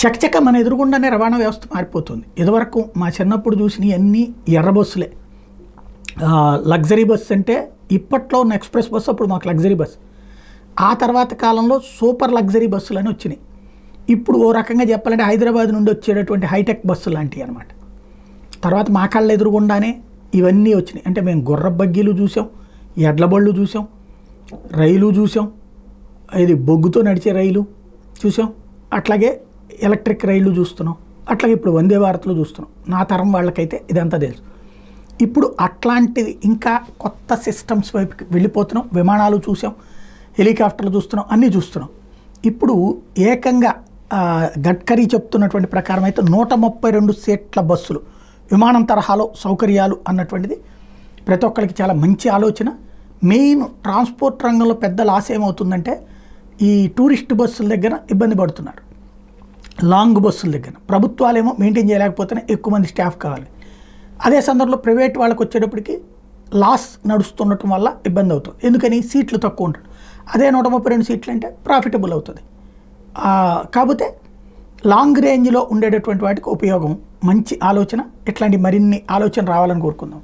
చకచక మన ఎదురుగుండానే రవాణా వ్యవస్థ మారిపోతుంది. ఇదివరకు మా చిన్నప్పుడు చూసినవి అన్నీ ఎర్ర బస్సులే. లగ్జరీ బస్సు అంటే ఇప్పట్లో ఉన్న ఎక్స్ప్రెస్ బస్సు అప్పుడు మాకు లగ్జరీ బస్సు. ఆ తర్వాత కాలంలో సూపర్ లగ్జరీ బస్సులు అని వచ్చినాయి. ఇప్పుడు ఓ రకంగా చెప్పాలంటే హైదరాబాద్ నుండి వచ్చేటటువంటి హైటెక్ బస్సు లాంటివి అనమాట. తర్వాత మా కళ్ళ ఎదురుగుండానే ఇవన్నీ వచ్చినాయి. అంటే మేము గుర్ర బగ్గీలు చూసాం, ఎడ్ల బళ్ళు చూసాం, రైలు చూసాం, ఇది బొగ్గుతో నడిచే రైలు చూసాం, అట్లాగే ఎలక్ట్రిక్ రైళ్లు చూస్తున్నాం, అట్లాగే ఇప్పుడు వందే భారత్లు చూస్తున్నాం. నా తరం వాళ్ళకైతే ఇదంతా తెలుసు. ఇప్పుడు అట్లాంటిది ఇంకా కొత్త సిస్టమ్స్ వైపుకి వెళ్ళిపోతున్నాం. విమానాలు చూసాం, హెలికాప్టర్లు చూస్తున్నాం, అన్నీ చూస్తున్నాం. ఇప్పుడు ఏకంగా గడ్కరీ చెప్తున్నటువంటి ప్రకారం అయితే 132 సీట్ల బస్సులు విమానం తరహాలో సౌకర్యాలు అన్నటువంటిది ప్రతి ఒక్కరికి చాలా మంచి ఆలోచన. మెయిన్ ట్రాన్స్పోర్ట్ రంగంలో పెద్ద లాస్ ఏమవుతుందంటే ఈ టూరిస్ట్ బస్సుల దగ్గర ఇబ్బంది పడుతున్నారు. లాంగ్ బస్సుల దగ్గర ప్రభుత్వాలేమో మెయింటైన్ చేయలేకపోతేనే ఎక్కువ మంది స్టాఫ్ కావాలి. అదే సందర్భంలో ప్రైవేట్ వాళ్ళకి వచ్చేటప్పటికి లాస్ నడుస్తుండటం వల్ల ఇబ్బంది అవుతుంది. ఎందుకని సీట్లు తక్కువ ఉంటుంది. అదే 132 సీట్లు అంటే ప్రాఫిటబుల్ అవుతుంది. కాకపోతే లాంగ్ రేంజ్లో ఉండేటటువంటి వాటికి ఉపయోగం. మంచి ఆలోచన. ఇట్లాంటి మరిన్ని ఆలోచన రావాలని కోరుకుందాం.